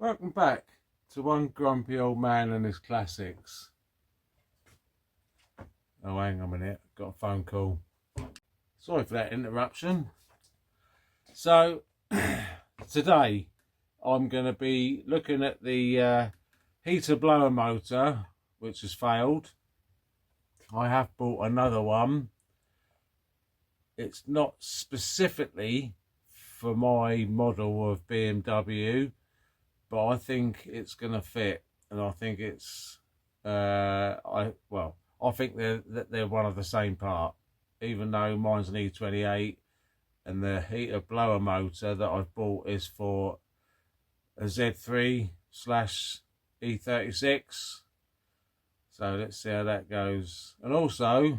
Welcome back to One Grumpy Old Man and His Classics. Oh, hang on a minute, got a phone call. Sorry for that interruption. So, today I'm going to be looking at the heater blower motor, which has failed. I have bought another one. It's not specifically for my model of BMW, but I think it's going to fit, and I think it's I think they're one of the same part, even though mine's an E28 and the heater blower motor that I've bought is for a Z3/E36. So let's see how that goes. And also, I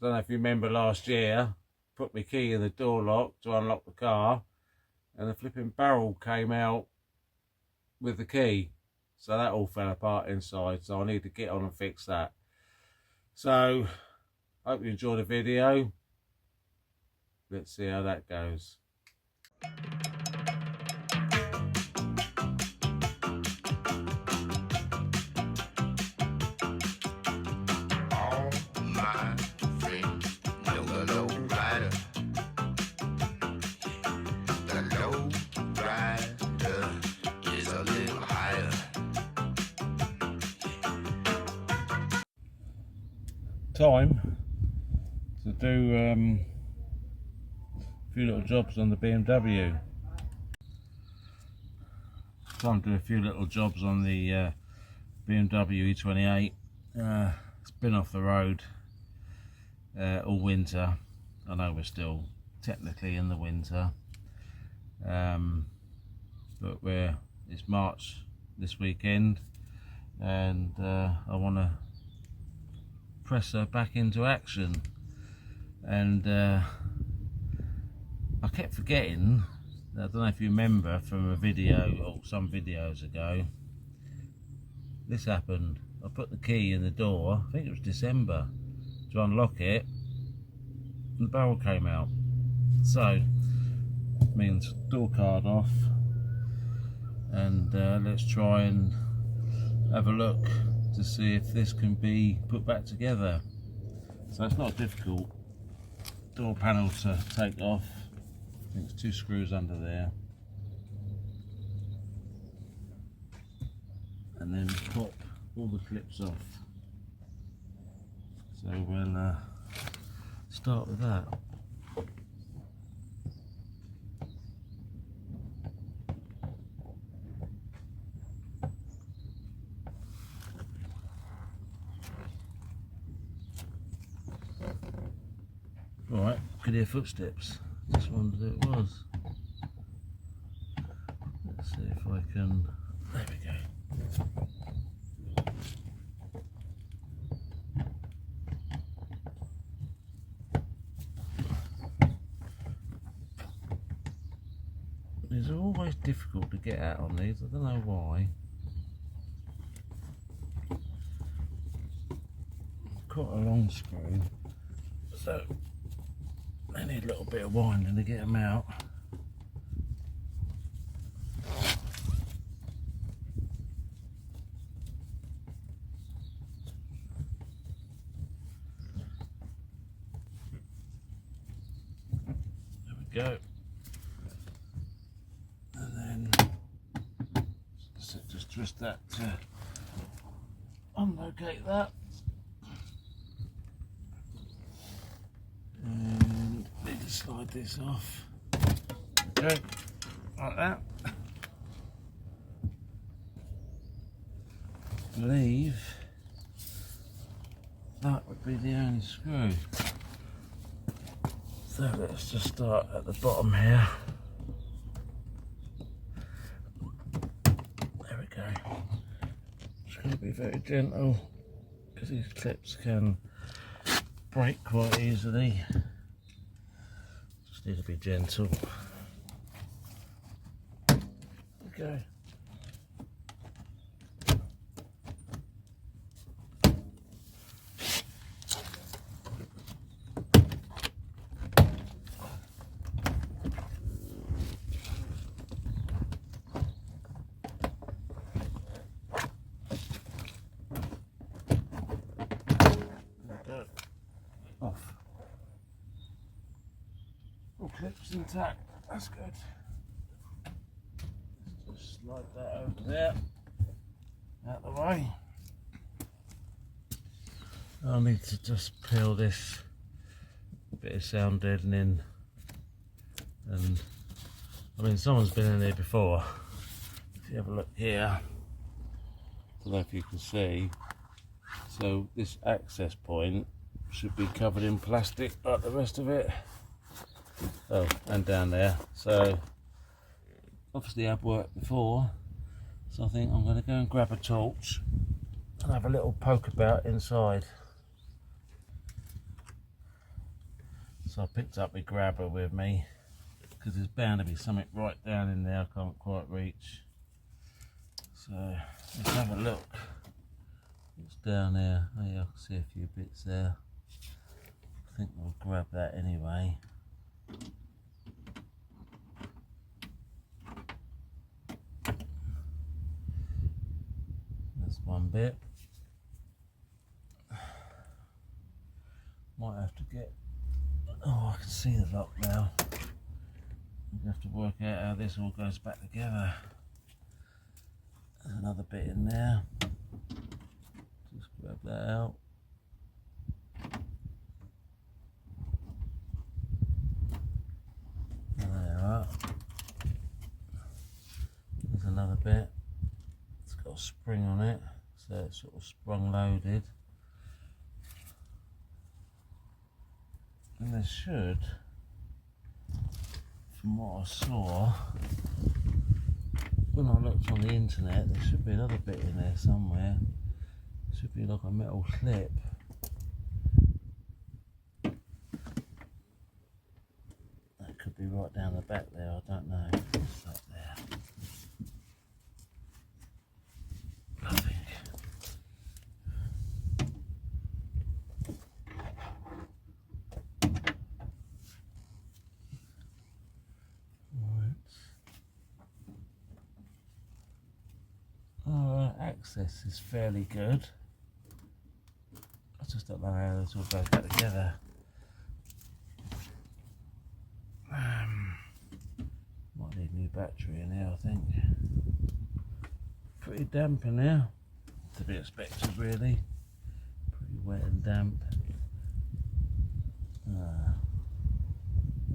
don't know if you remember last year, put my key in the door lock to unlock the car, and the flipping barrel came out with the key, so that all fell apart inside, so I need to get on and fix that. So hope you enjoy the video. Let's see how that goes. All my friends know the low rider. The low rider is a little higher. Time to do a few little jobs on the BMW. Time to do a few little jobs on the BMW E28. It's been off the road all winter. I know we're still technically in the winter, but it's March this weekend, and I want to press her back into action. And I kept forgetting, I don't know if you remember from a video or some videos ago, this happened. I put the key in the door, I think it was December, to unlock it, and the barrel came out. So it means door card off, and let's try and have a look to see if this can be put back together. So it's not difficult. Door panel to take off. I think it's 2 screws under there, and then pop all the clips off. So we'll start with that. Alright, could hear footsteps. Just wondered who it was. Let's see if I can. There we go. These are always difficult to get out on these, I don't know why. Quite a long screw, so they need a little bit of winding to get them out. There we go. And then just twist that to unlocate that. And need to slide this off. Okay, like that. I believe that would be the only screw. So let's just start at the bottom here. There we go. It's going to be very gentle because these clips can break quite easily. Just need to be gentle. Okay. it's intact. That's good. Let's just slide that over there, out the way. I'll need to just peel this bit of sound deadening, and I mean someone's been in here before. If you have a look here, I don't know if you can see, so this access point should be covered in plastic like the rest of it. Oh, and down there. So obviously I've worked before, so I think I'm going to go and grab a torch and have a little poke about inside. So I picked up my grabber with me, because there's bound to be something right down in there I can't quite reach. So let's have a look. What's down there? Oh yeah, I can see a few bits there. I think we'll grab that anyway. That's one bit. Might have to get... Oh, I can see the lock now. I'm going to have to work out how this all goes back together. There's another bit in there. Just grab that out. There we are. There's another bit. It's got a spring on it, so it's sort of sprung loaded. And there should, from what I saw when I looked on the internet, there should be another bit in there somewhere. It should be like a metal clip. That could be right down the back there, I don't know. It's up there, I think. Access is fairly good. I just don't know how this all goes back together. Might need a new battery in here, I think. Pretty damp in here, to be expected really. Pretty wet and damp. That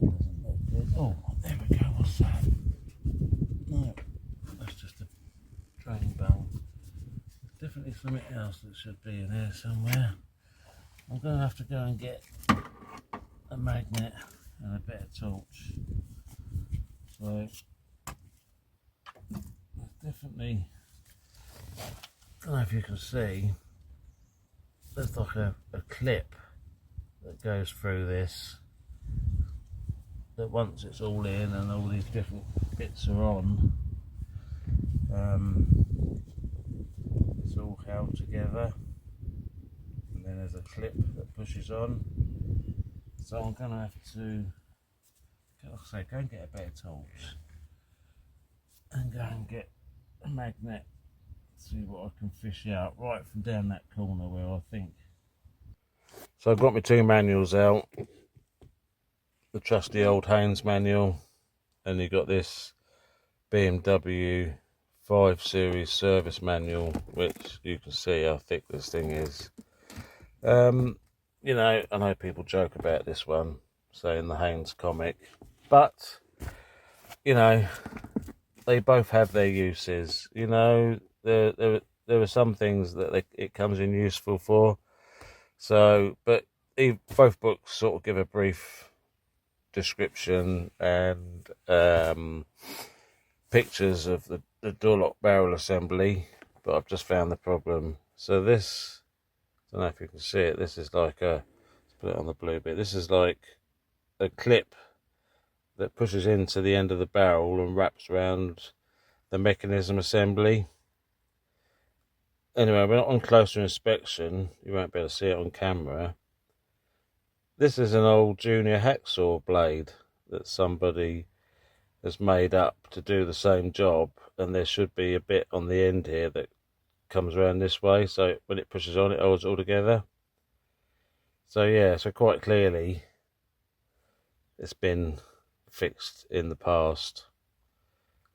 doesn't look good. Oh, there we go, what's that? No, that's just a drain bowl. There's definitely something else that should be in here somewhere. I'm going to have to go and get a magnet and a bit of torch. So there's definitely, I don't know if you can see, there's like a clip that goes through this, that once it's all in and all these different bits are on, it's all held together, and then there's a clip that pushes on. So I'm going to have to, like I say, go and get a better torch and go and get a magnet, see what I can fish out right from down that corner where I think. So I've got my two manuals out, the trusty old Haynes manual, and you've got this BMW 5 Series service manual, which you can see how thick this thing is. You know, I know people joke about this one, saying the Haynes comic, but, you know, they both have their uses. You know, there are some things that it comes in useful for. So, but both books sort of give a brief description and pictures of the door lock barrel assembly, but I've just found the problem. So this, I don't know if you can see it, this is like let's put it on the blue bit, this is like a clip that pushes into the end of the barrel and wraps around the mechanism assembly. Anyway, we're not on closer inspection, you won't be able to see it on camera. This is an old junior hacksaw blade that somebody has made up to do the same job, and there should be a bit on the end here that comes around this way, so when it pushes on it holds it all together. So yeah, so quite clearly it's been fixed in the past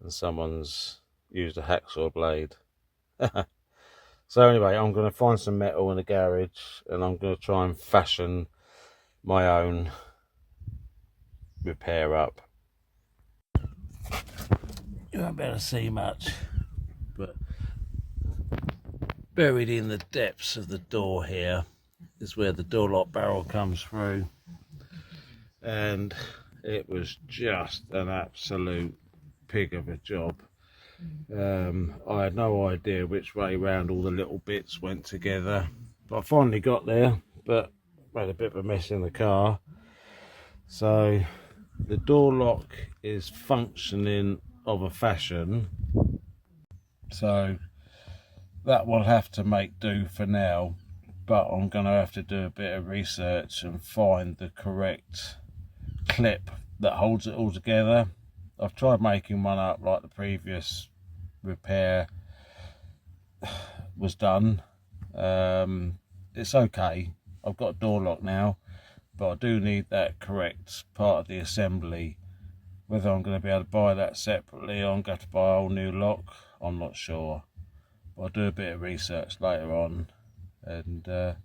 and someone's used a hacksaw blade. So anyway, I'm going to find some metal in the garage and I'm going to try and fashion my own repair up. You won't be able to see much, but buried in the depths of the door here is where the door lock barrel comes through, and it was just an absolute pig of a job. I had no idea which way round all the little bits went together, but I finally got there, but made a bit of a mess in the car. So the door lock is functioning of a fashion, so that will have to make do for now, but I'm going to have to do a bit of research and find the correct clip that holds it all together. I've tried making one up like the previous repair was done. It's okay, I've got a door lock now, but I do need that correct part of the assembly. Whether I'm going to be able to buy that separately or I'm going to have to buy a whole new lock, I'm not sure. But I'll do a bit of research later on and have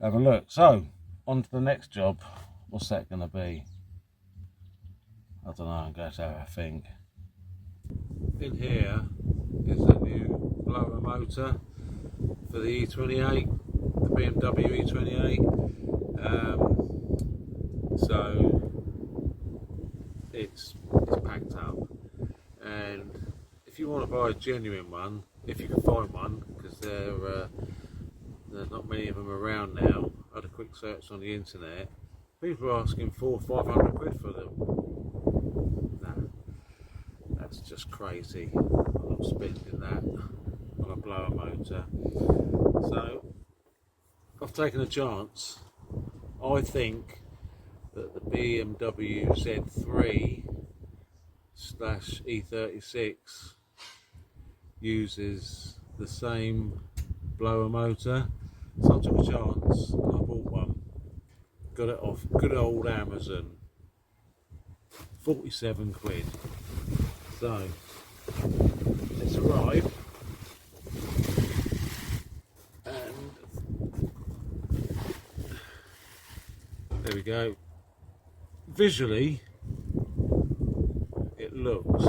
a look. So, on to the next job. What's that going to be? I don't know, I'm going to have a think. In here is a new blower motor for the E28, the BMW E28. So it's packed up, and if you want to buy a genuine one, if you can find one, because there's not many of them around now. I had a quick search on the internet. People are asking £400 or £500 for them. Nah, that's just crazy. I'm not spending that on a blower motor. So I've taken a chance. I think that the BMW Z3 / E36 uses the same blower motor, so I took a chance and I bought one. Got it off good old Amazon, 47 quid. So it's arrived, and there we go. Visually it looks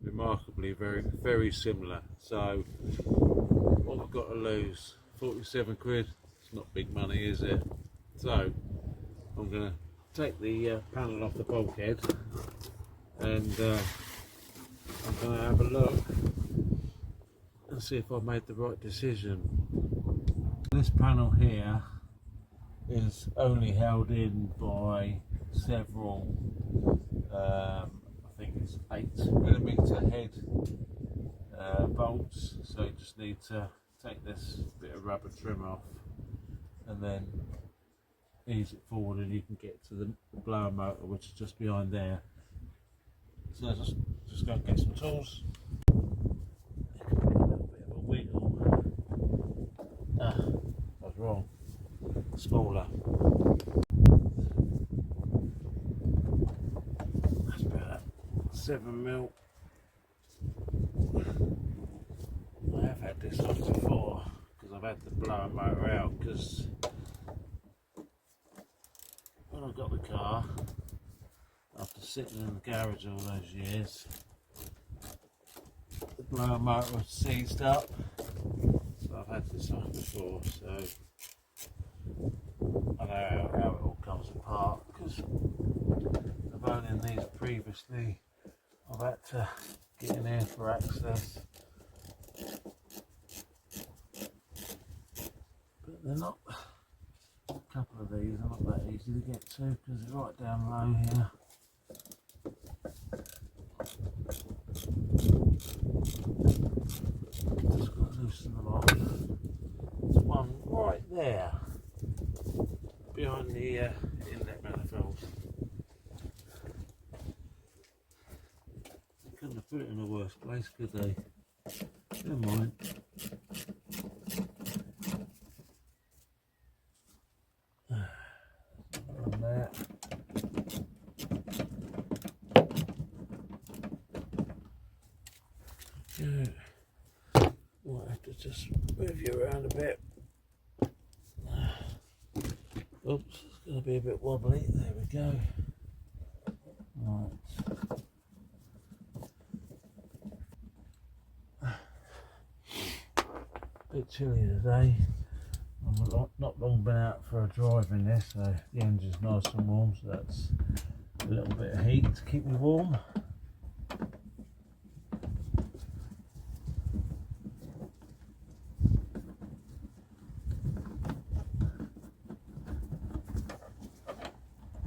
remarkably very similar. So what I've got to lose, 47 quid, it's not big money, is it? So I'm going to take the panel off the bulkhead and I'm going to have a look and see if I've made the right decision. This panel here is only held in by several, I think it's 8mm head bolts, so you just need to take this bit of rubber trim off and then ease it forward and you can get to the blower motor, which is just behind there. So just go and get some tools. A little bit of a wiggle. I was wrong. Smaller. That's about 7mm. I have had this on before because I've had the blower motor out, because when I got the car, after sitting in the garage all those years, the blower motor was seized up. So I've had this on before, so I know how it all comes apart, because I've owned these previously. I've had to get in here for access, but they're not, a couple of these are not that easy to get to because they're right down low here. Just got to loosen them off. There's one right there behind the inlet manifold. They couldn't have put it in a worse place, could they? Never mind. On there. just move you around a bit. Oops, it's going to be a bit wobbly. There we go. Right. Bit chilly today. I've not long been out for a drive in this, so the engine's nice and warm, so that's a little bit of heat to keep me warm.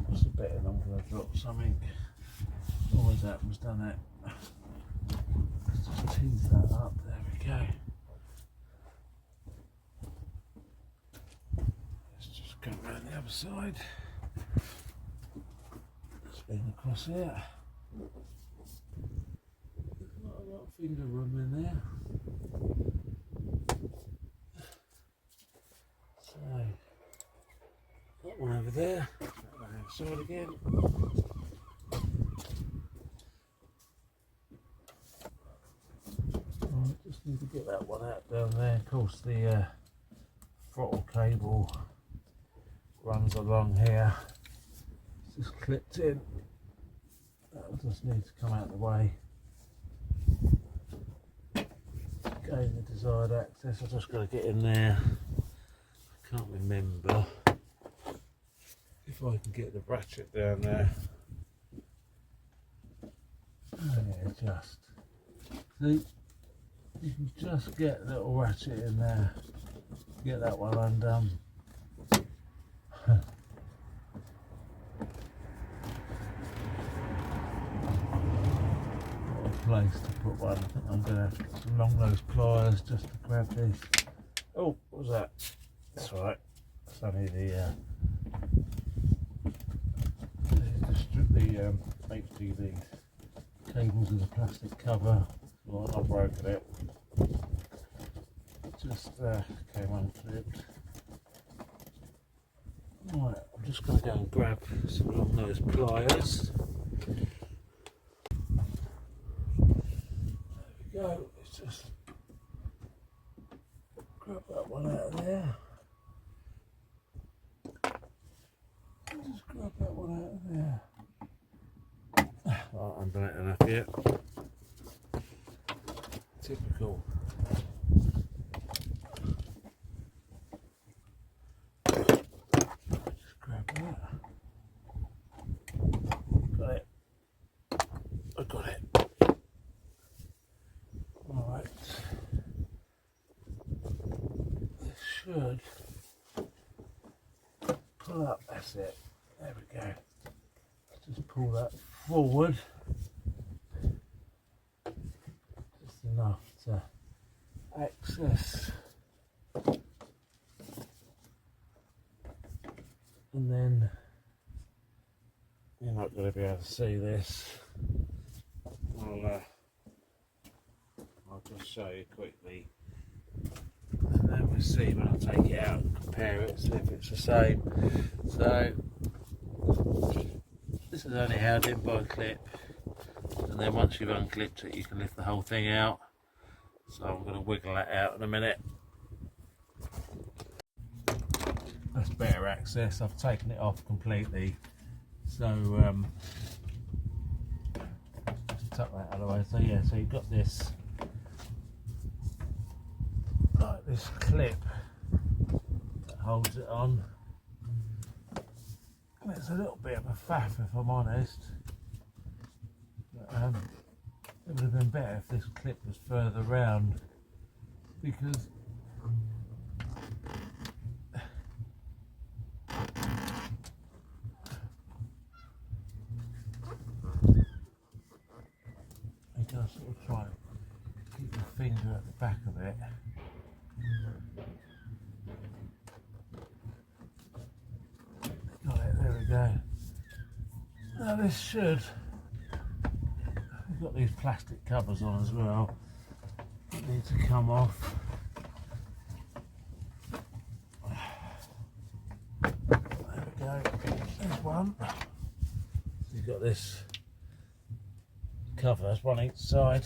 What's the betting I'm going to drop something? Always happens, doesn't it? Let's just tease that up, there we go. Come around the other side. Spin across here. There's not a lot of finger room in there. So, that one over there. That one outside again. Right, just need to get that one out down there. Of course, the throttle cable runs along here. It's just clipped in. That'll just need to come out of the way. Gain the desired access. I've just got to get in there. I can't remember if I can get the ratchet down there. Oh yeah, just see, you can just get a little ratchet in there. Get that one undone. Place to put one. I think I'm going to have to get some long nose pliers just to grab these. Oh, what was that? That's right. It's only the HDD cables with a plastic cover. Well, I've broken it. Just came unclipped. Right, I'm just going to go and grab some long nose pliers. Go, let's just grab that one out of there. Just grab that one out of there. Right, I'm done it enough yet. Typical. Just grab that. Got it. I got it. Alright, this should pull up, that's it, there we go. Just pull that forward, just enough to access, and then you're not going to be able to see this. I'll just show you quickly, and then we'll see when I take it out and compare it, see if it's the same. So this is only held in by a clip, and then once you've unclipped it you can lift the whole thing out. So I'm going to wiggle that out in a minute. That's better access. I've taken it off completely, so just tuck that out of the way. So yeah, so you've got this, like this clip that holds it on, and it's a little bit of a faff if I'm honest, but, it would have been better if this clip was further round, because you gotta sort of try and keep your finger at the back of it. Got it, there we go. Now this should, we've got these plastic covers on as well, that need to come off. There we go, there's one. So you've got this cover, that's one each side.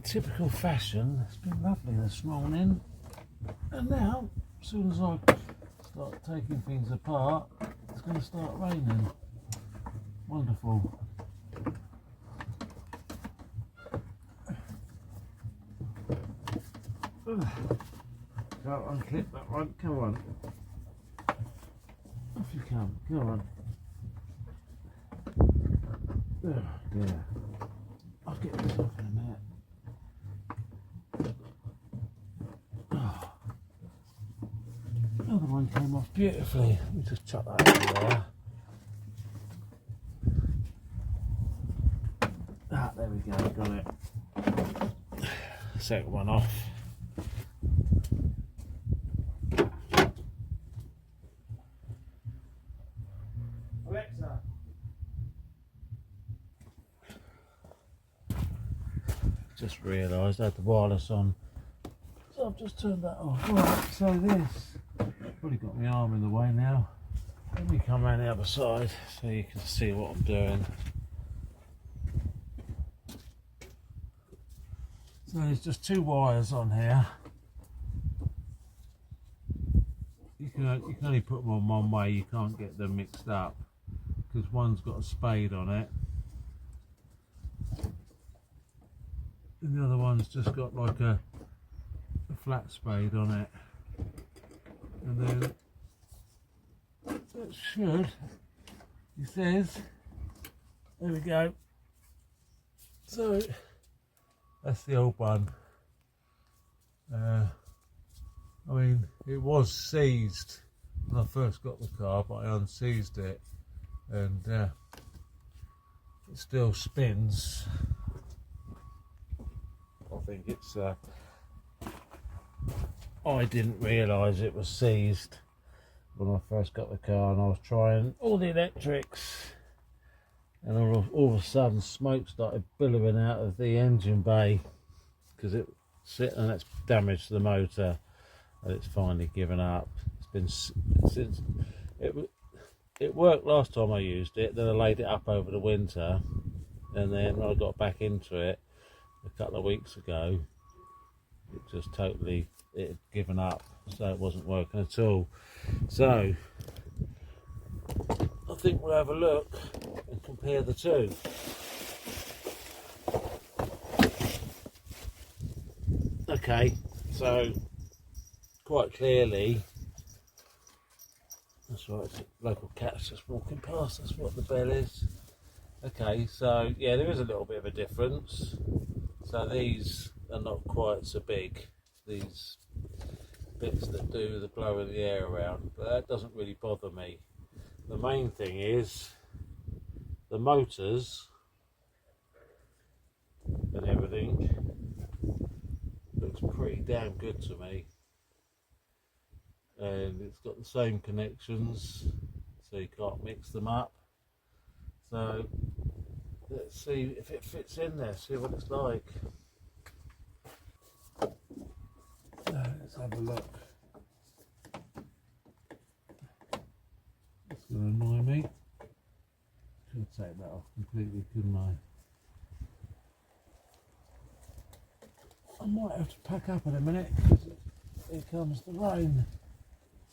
typical fashion, it's been lovely this morning, and now as soon as I start taking things apart, it's going to start raining. Wonderful. Can't unclip that one, come on. Off you come, on. Oh dear. I'll get this off in a minute. Oh. Another one came off beautifully. Let me just chuck that over there. Ah, there we go, got it. Second one off. Alexa. Just realised I had the wireless on, so I've just turned that off. Right, so this, probably got my arm in the way now. Let me come around the other side so you can see what I'm doing. So there's just two wires on here. You can only put them on one way, you can't get them mixed up because one's got a spade on it and the other one's just got like a flat spade on it, and then that should, he says, there we go. So that's the old one. I mean, it was seized when I first got the car, but I unseized it, and it still spins. I think it's. I didn't realise it was seized when I first got the car, and I was trying all the electrics, and all of a sudden smoke started billowing out of the engine bay because and that's damage to the motor, and it's finally given up. It's been since it worked last time I used it, then I laid it up over the winter, and then when I got back into it a couple of weeks ago, it just totally, it had given up, so it wasn't working at all. So I think we'll have a look and compare the two. Okay, so quite clearly, that's right, local cat's just walking past, that's what the bell is. Okay, so yeah, there is a little bit of a difference. So these are not quite so big, these bits that do the blowing the air around, but that doesn't really bother me. The main thing is the motors and everything looks pretty damn good to me, and it's got the same connections, so you can't mix them up. So let's see if it fits in there, see what it's like. Let's have a look. It's going to annoy me. Should take that off completely, couldn't I? I might have to pack up in a minute because here comes the rain.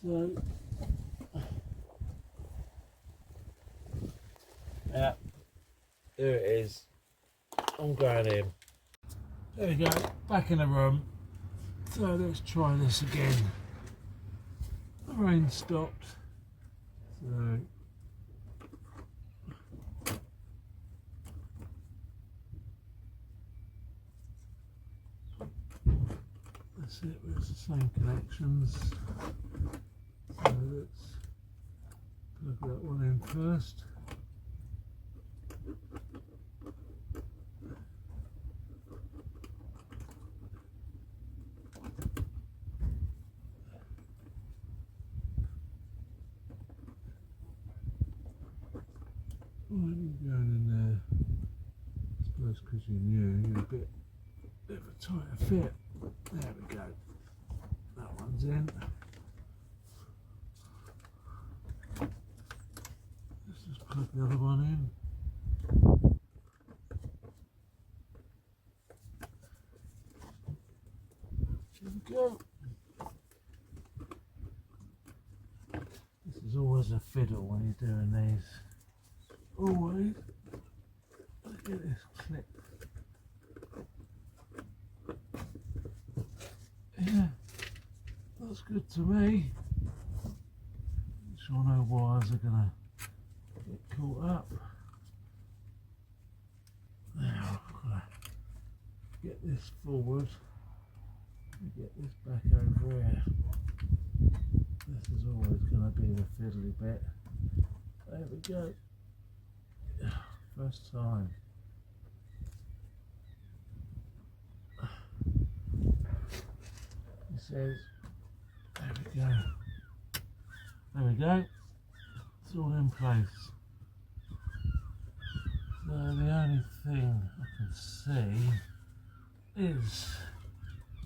So, yeah, there it is. I'm going in. There we go, back in the room. So let's try this again. The rain stopped. So that's it, it's the same connections. So let's plug that one in first. Why are you going in there? I suppose because you knew you're a bit of a tighter fit. There we go. That one's in. Let's just plug the other one in. go. This is always a fiddle when you're doing these. Always. Look at this clip. Yeah, that's good to me. Not sure no wires are gonna get caught up. Now I've got to get this forward and get this back over here. This is always going to be the fiddly bit. There we go. First time. He says, there we go. There we go. It's all in place. So the only thing I can see is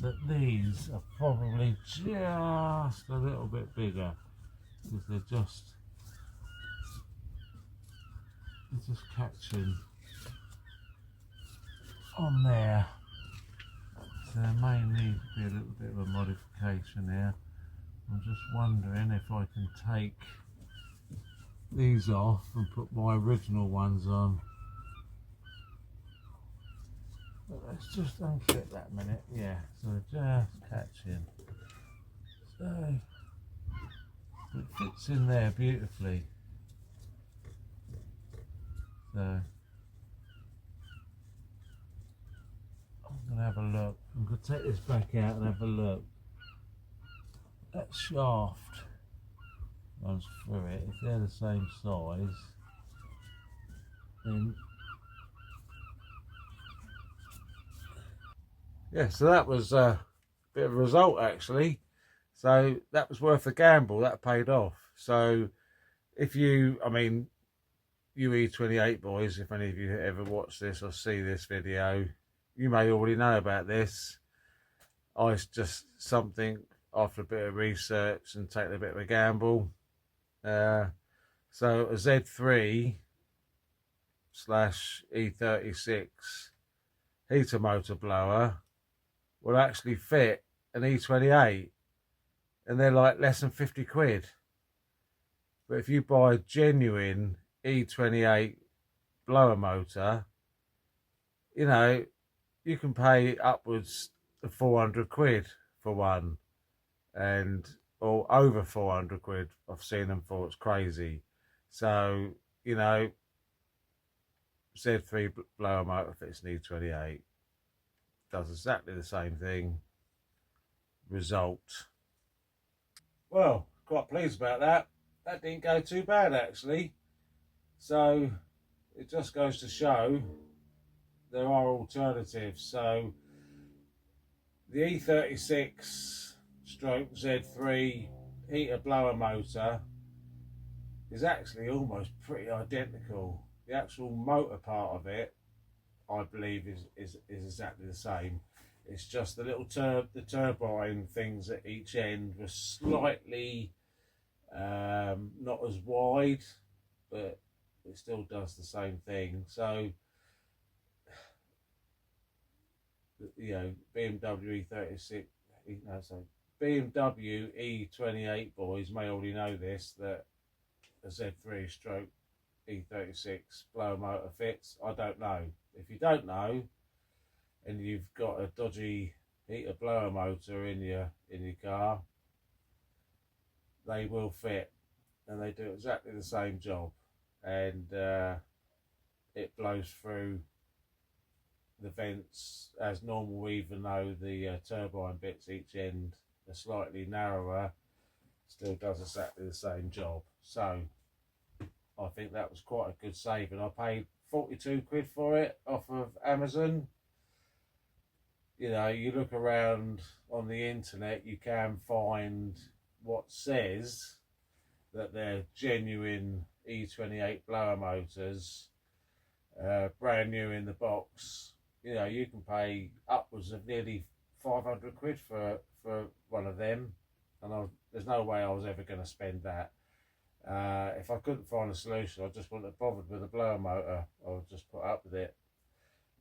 that these are probably just a little bit bigger because they're just catching on there. So there may need to be a little bit of a modification here. I'm just wondering if I can take these off and put my original ones on. But let's just unclip that a minute. Yeah, so just catching. So it fits in there beautifully. So I'm going to have a look. I'm going to take this back out and have a look. That shaft runs through it. If they're the same size, then yeah, so that was a bit of a result actually. So that was worth the gamble. That paid off. So if you, I mean, you E28 boys, if any of you ever watch this or see this video, you may already know about this. It's just something after a bit of research and taking a bit of a gamble. So a Z3 / E36 heater motor blower will actually fit an E28, and they're like less than 50 quid. But if you buy a genuine E28 blower motor, you know, you can pay upwards of 400 quid for one, or over 400 quid. I've seen them for. It's crazy. So, you know, Z3 blower motor fits an E28, does exactly the same thing. Result. Well, quite pleased about that. That didn't go too bad actually. So it just goes to show there are alternatives. So the E36 / Z3 heater blower motor is actually almost pretty identical. The actual motor part of it, I believe, is exactly the same. It's just the little the turbine things at each end were slightly not as wide, but it still does the same thing. So, you know, BMW E36, no, so BMW E28 boys may already know this, that a Z3 / E36 blower motor fits. I don't know. If you don't know, and you've got a dodgy heater blower motor in your car, they will fit, and they do exactly the same job, and it blows through the vents as normal, even though the turbine bits each end are slightly narrower. Still does exactly the same job. So I think that was quite a good saving. I paid 42 quid for it off of Amazon. You know, you look around on the internet, you can find what says that they're genuine E28 blower motors, brand new in the box. You know, you can pay upwards of nearly 500 quid for one of them, and there's no way I was ever going to spend that. If I couldn't find a solution, I just wouldn't have bothered with a blower motor. I would just put up with it.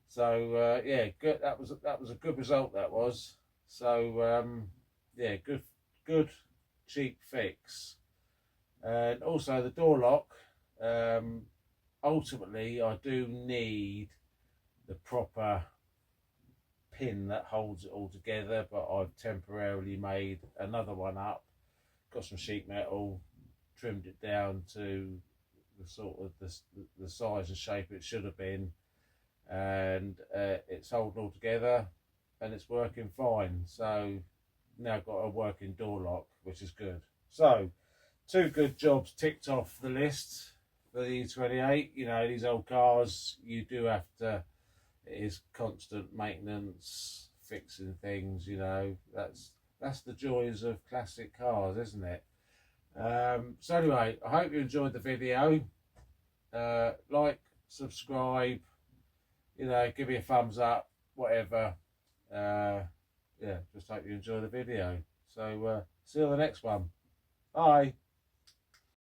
So yeah, good. That was a good result. That was. So yeah, good cheap fix. And also the door lock, ultimately I do need the proper pin that holds it all together, but I've temporarily made another one up, got some sheet metal, trimmed it down to the sort of the size and shape it should have been, and it's holding all together and it's working fine. So now I've got a working door lock, which is good. So 2 good jobs ticked off the list for the E28. You know, these old cars, you do have to, it is constant maintenance, fixing things, you know. That's the joys of classic cars, isn't it? So anyway, I hope you enjoyed the video. Like, subscribe, you know, give me a thumbs up, whatever. Yeah, just hope you enjoy the video. So see you on the next one. Bye.